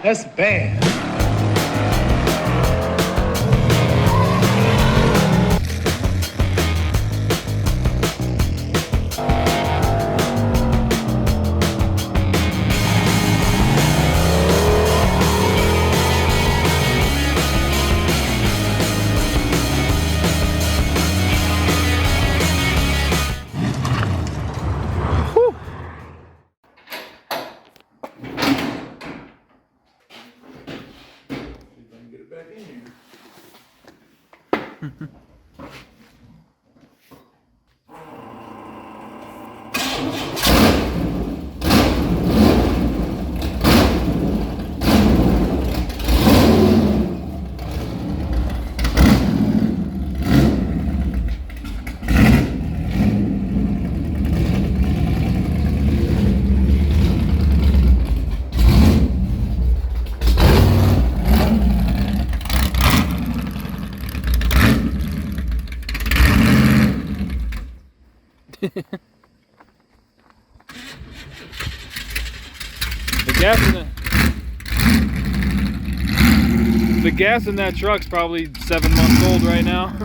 That's bad. The gas in that truck's probably 7 months old right now.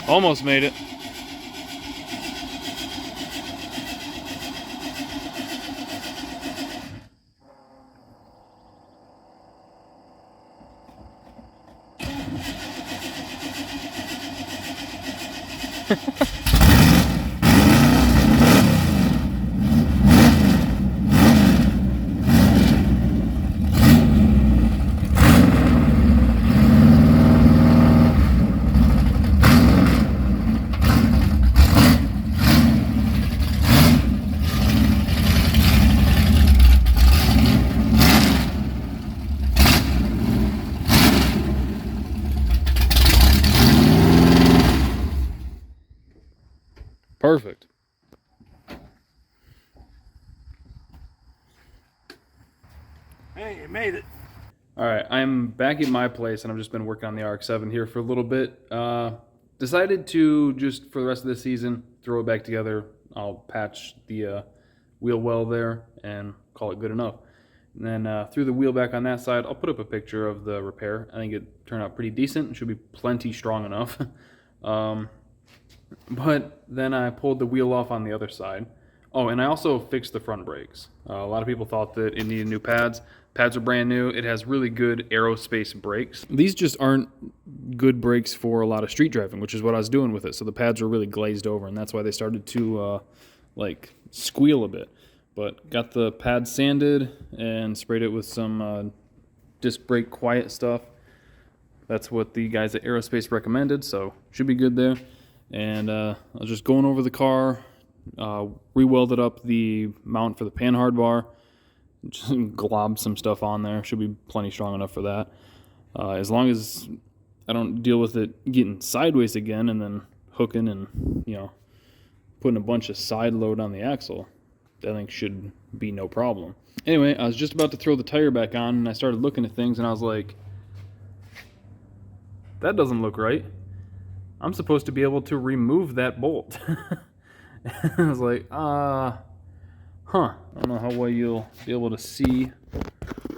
Almost made it. Perfect. Hey, you made it. All right, I'm back at my place and I've just been working on the RX-7 here for a little bit. Decided to just, for the rest of this season, throw it back together. I'll patch the wheel well there and call it good enough. And then threw the wheel back on that side. I'll put up a picture of the repair. I think it turned out pretty decent and should be plenty strong enough. But then I pulled the wheel off on the other side. Oh, and I also fixed the front brakes. A lot of people thought that it needed new pads. Pads are brand new. It has really good aerospace brakes. These just aren't good brakes for a lot of street driving, which is what I was doing with it. So the pads were really glazed over, and that's why they started to like squeal a bit. But got the pads sanded and sprayed it with some disc brake quiet stuff. That's what the guys at Aerospace recommended, so should be good there. And I was just going over the car, re-welded up the mount for the panhard bar, just globbed some stuff on there. Should be plenty strong enough for that. As long as I don't deal with it getting sideways again and then hooking and, you know, putting a bunch of side load on the axle, I think should be no problem. Anyway, I was just about to throw the tire back on and I started looking at things and I was like, that doesn't look right. I'm supposed to be able to remove that bolt. I was like, I don't know how well you'll be able to see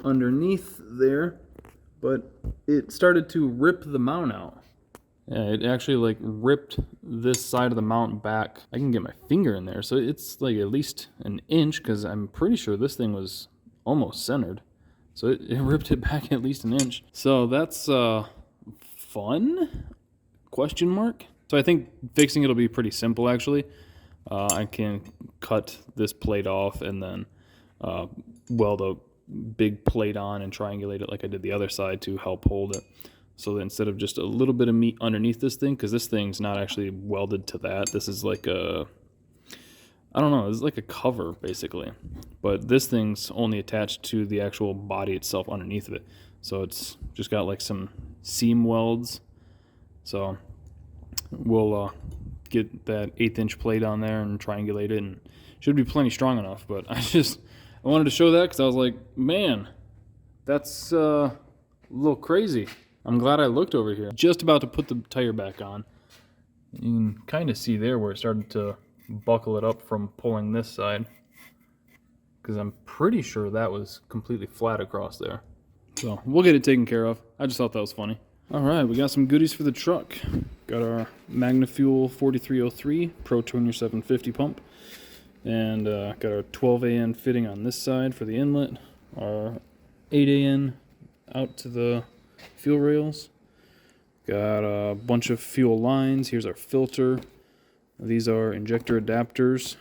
underneath there, but it started to rip the mount out. Yeah, it actually like ripped this side of the mount back. I can get my finger in there, so it's like at least an inch, because I'm pretty sure this thing was almost centered. So it ripped it back at least an inch. So that's fun? Question mark. So I think fixing it'll be pretty simple actually. I can cut this plate off and then weld a big plate on and triangulate it like I did the other side to help hold it. So that instead of just a little bit of meat underneath this thing, because this thing's not actually welded to that. This is like a I don't know, it's like a cover basically, but this thing's only attached to the actual body itself underneath of it. So it's just got like some seam welds. So we'll get that 1/8 inch plate on there and triangulate it, and should be plenty strong enough. But I wanted to show that because I was like, man, that's a little crazy. I'm glad I looked over here. Just about to put the tire back on. You can kind of see there where it started to buckle it up from pulling this side, because I'm pretty sure that was completely flat across there. So we'll get it taken care of. I just thought that was funny. All right, we got some goodies for the truck. Got our MagnaFuel 4303 Pro Tuner 750 pump, and got our 12AN fitting on this side for the inlet, our 8AN out to the fuel rails. Got a bunch of fuel lines. Here's our filter. These are injector adapters,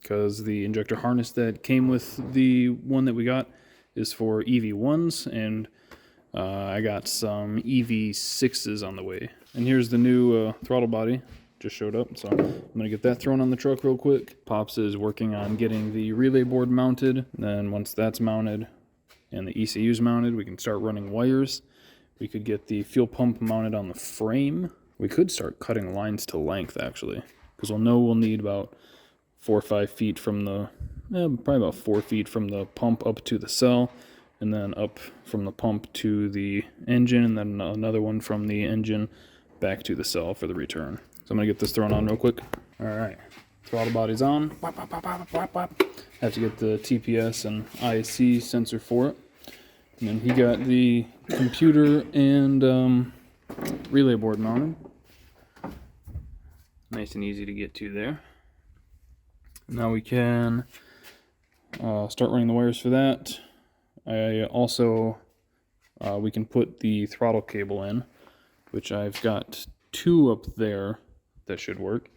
because the injector harness that came with the one that we got is for EV1s, and I got some EV6s on the way. And here's the new throttle body, just showed up, so I'm going to get that thrown on the truck real quick. Pops is working on getting the relay board mounted, and then once that's mounted and the ECU's mounted, we can start running wires. We could get the fuel pump mounted on the frame. We could start cutting lines to length, actually, because we'll know we'll need about 4 or 5 feet from the, probably about 4 feet from the pump up to the cell, and then up from the pump to the engine, and then another one from the engine back to the cell for the return. So I'm going to get this thrown on real quick. All right, throttle body's on. Have to get the TPS and IC sensor for it. And then he got the computer and relay board mounted. Nice and easy to get to there. Now we can start running the wires for that. I also, we can put the throttle cable in, which I've got 2 up there that should work.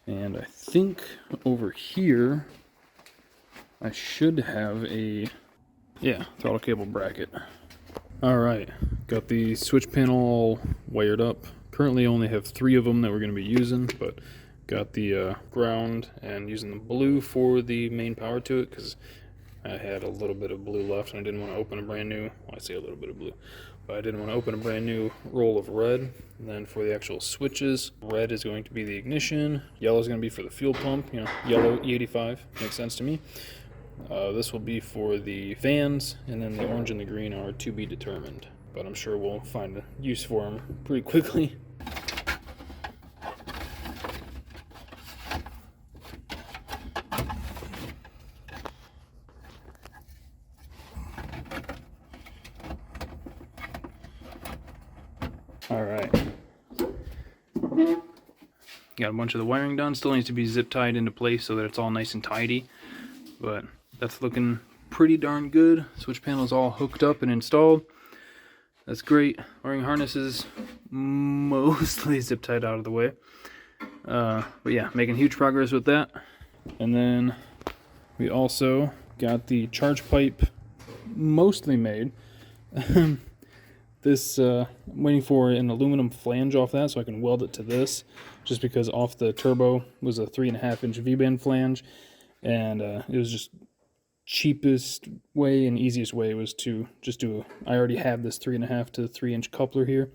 And I think over here, I should have a, yeah, throttle cable bracket. All right, got the switch panel all wired up. Currently only have 3 of them that we're going to be using, but got the ground and using the blue for the main power to it, because I had a little bit of blue left and I didn't want to open a brand new, well, I say a little bit of blue, but I didn't want to open a brand new roll of red. And then for the actual switches, red is going to be the ignition, yellow is going to be for the fuel pump, you know, yellow E85, makes sense to me. This will be for the fans, and then the orange and the green are to be determined, but I'm sure we'll find a use for them pretty quickly. All right, got a bunch of the wiring done. Still needs to be zip tied into place so that it's all nice and tidy, but that's looking pretty darn good. Switch panel is all hooked up and installed. That's great. Wiring harness is mostly zip tied out of the way, but yeah, making huge progress with that. And then we also got the charge pipe mostly made. This, I'm waiting for an aluminum flange off that so I can weld it to this, just because off the turbo was a 3.5 inch V-band flange, and it was just cheapest way and easiest way was to just do I already have this 3.5 to 3 inch coupler here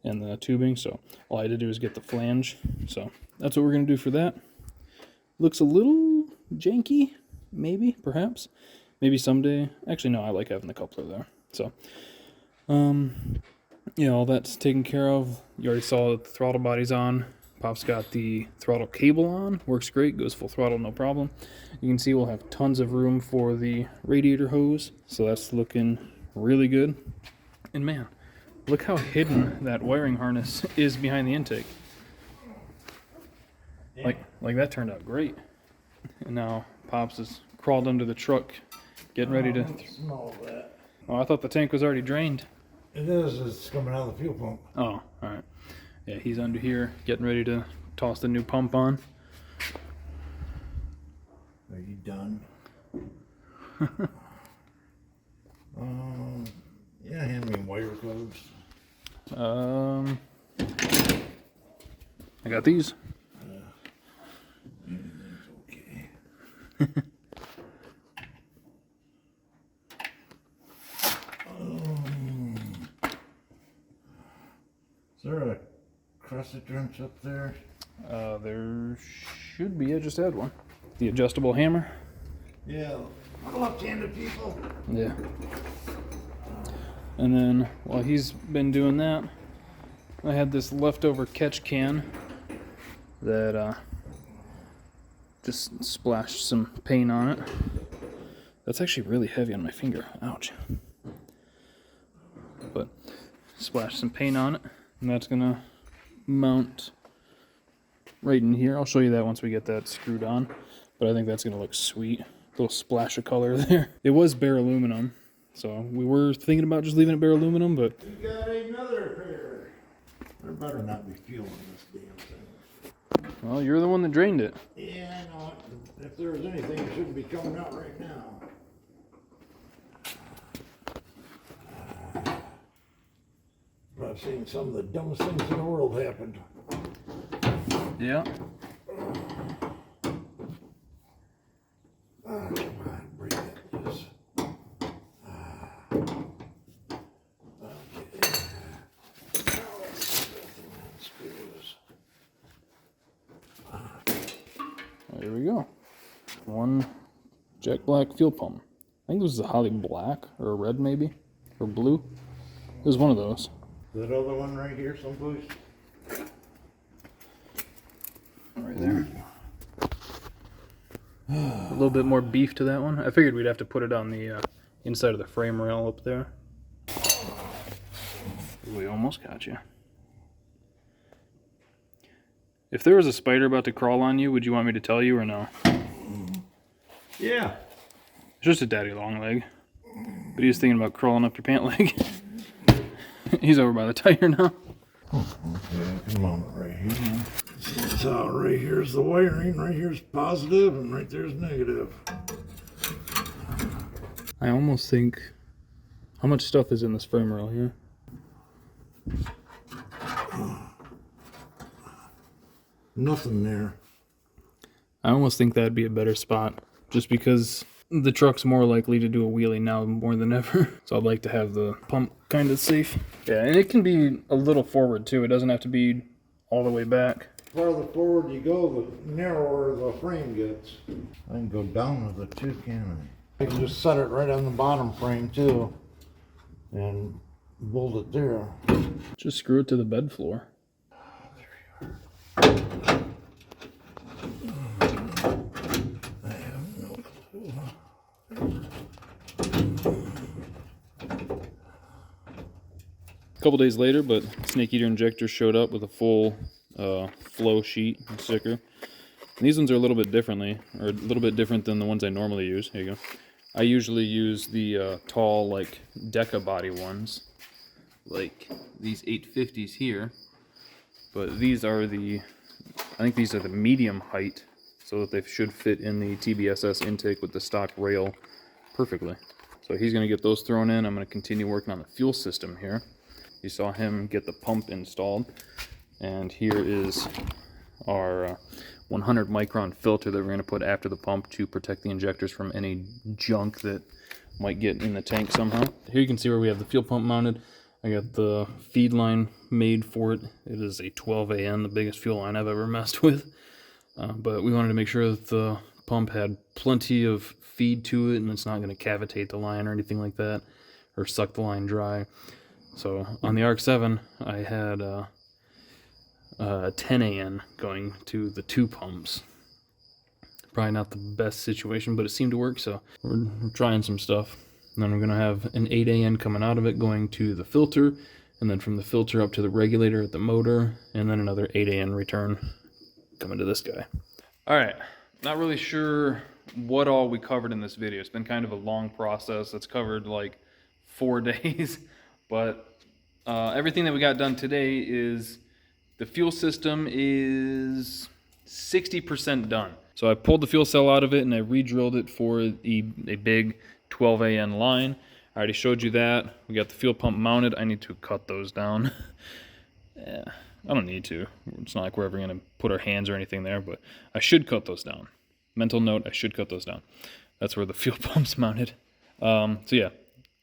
and the tubing, so all I had to do is get the flange. So that's what we're going to do for that. Looks a little janky, maybe, perhaps, maybe someday. Actually, no, I like having the coupler there. So yeah, all that's taken care of. You already saw that the throttle body's on. Pop's got the throttle cable on, works great, goes full throttle, no problem. You can see we'll have tons of room for the radiator hose, so that's looking really good. And man, look how hidden that wiring harness is behind the intake. Yeah. Like that turned out great. And now Pops has crawled under the truck, getting ready to. Smell that. Oh, I thought the tank was already drained. It is. It's coming out of the fuel pump. Oh, all right. Yeah, he's under here getting ready to toss the new pump on. Are you done? Yeah, hand me wire codes. I got these. Everything's okay. Is there a crescent wrench up there? There should be. I just had one. The adjustable hammer. Yeah, left-handed people. Yeah. And then while he's been doing that, I had this leftover catch can that just splashed some paint on it. That's actually really heavy on my finger. Ouch. But splashed some paint on it, and that's gonna mount right in here. I'll show you that once we get that screwed on, but I think that's gonna look sweet. Little splash of color there. It was bare aluminum, so we were thinking about just leaving it bare aluminum, but You got another pair. There better not be fuel in this damn thing. well, you're the one that drained it. Yeah, I know. If there was anything, it shouldn't be coming out right now. But I've seen some of the dumbest things in the world happen. Yeah. Come on, break that loose. There we go. One jet black fuel pump. I think this was a Holly black or a red maybe, or blue. It was one of those. That other one right here someplace? Right there. A little bit more beef to that one. I figured we'd have to put it on the inside of the frame rail up there. We almost got you. If there was a spider about to crawl on you, would you want me to tell you or no? Yeah. It's just a daddy long leg. But he was thinking about crawling up your pant leg. He's over by the tire now. Okay, come on, right here. So right here's the wiring, right here's positive, and right there's negative. I almost think... How much stuff is in this frame rail here? Nothing there. I almost think that'd be a better spot. Just because the truck's more likely to do a wheelie now more than ever. So I'd like to have the pump kind of safe. Yeah, and it can be a little forward too. It doesn't have to be all the way back. The farther forward you go, the narrower the frame gets. I can go down with it too, can't I? I can just set it right on the bottom frame too, and bolt it there. Just screw it to the bed floor. I have no clue. A couple days later, but Snake Eater Injector showed up with a full flow sheet and sticker. And these ones are a little bit different than the ones I normally use. Here you go. I usually use the tall, like, Deca body ones, like these 850s here. But these are I think these are the medium height, so that they should fit in the TBSS intake with the stock rail perfectly. So he's going to get those thrown in. I'm going to continue working on the fuel system here. You saw him get the pump installed. And here is our 100 micron filter that we're going to put after the pump to protect the injectors from any junk that might get in the tank somehow. Here you can see where we have the fuel pump mounted. I got the feed line made for it. It is a 12AN, the biggest fuel line I've ever messed with. But we wanted to make sure that the pump had plenty of feed to it and it's not going to cavitate the line or anything like that, or suck the line dry. So on the ARC-7, I had 10AN going to the two pumps. Probably not the best situation, but it seemed to work, so we're trying some stuff. And then we're going to have an 8AN coming out of it going to the filter, and then from the filter up to the regulator at the motor, and then another 8AN return coming to this guy. Alright, not really sure what all we covered in this video. It's been kind of a long process. It's covered like 4 days, but everything that we got done today is the fuel system is 60% done. So I pulled the fuel cell out of it and I re-drilled it for a big 12AN line. I already showed you that. We got the fuel pump mounted. I need to cut those down. Yeah, I don't need to. It's not like we're ever going to put our hands or anything there, but I should cut those down. Mental note, I should cut those down. That's where the fuel pump's mounted. So yeah,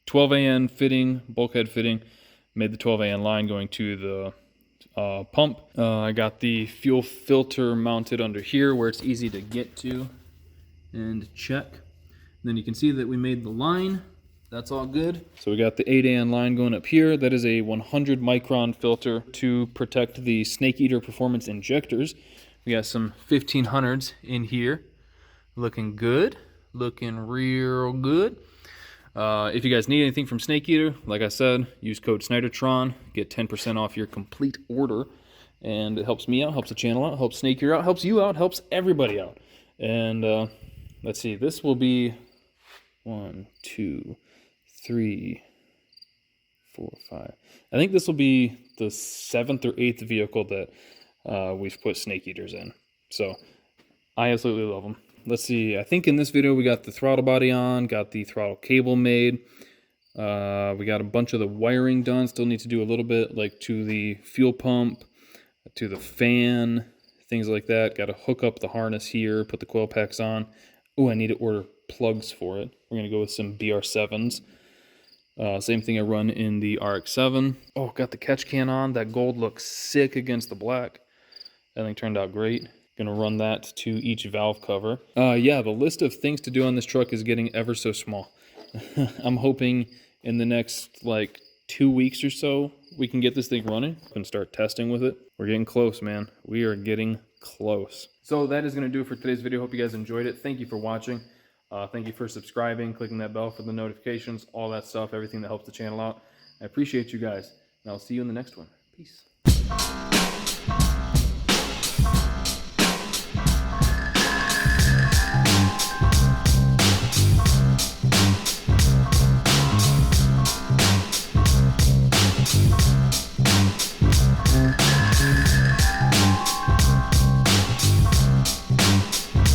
12AN fitting, bulkhead fitting. Made the 12AN line going to the pump. I got the fuel filter mounted under here where it's easy to get to and check. And then you can see that we made the line. That's all good. So we got the 8AN line going up here. That is a 100 micron filter to protect the Snake Eater performance injectors. We got some 1500s in here. Looking good. Looking real good. If you guys need anything from Snake Eater, like I said, use code SnyderTron. Get 10% off your complete order. And it helps me out, helps the channel out, helps Snake Eater out, helps you out, helps everybody out. And let's see, this will be 1, 2, 3, 4, 5. I think this will be the 7th or 8th vehicle that we've put Snake Eaters in. So I absolutely love them. Let's see, I think in this video we got the throttle body on, got the throttle cable made. We got a bunch of the wiring done. Still need to do a little bit like to the fuel pump, to the fan, things like that. Got to hook up the harness here, put the coil packs on. Oh, I need to order plugs for it. We're going to go with some BR7s. Same thing I run in the RX-7. Oh, got the catch can on. That gold looks sick against the black. That thing turned out great. Gonna run that to each valve cover. Yeah, the list of things to do on this truck is getting ever so small. I'm hoping in the next like 2 weeks or so, we can get this thing running and start testing with it. We're getting close, man. We are getting close. So that is gonna do it for today's video. Hope you guys enjoyed it. Thank you for watching. Thank you for subscribing, clicking that bell for the notifications, all that stuff, everything that helps the channel out. I appreciate you guys, and I'll see you in the next one. Peace.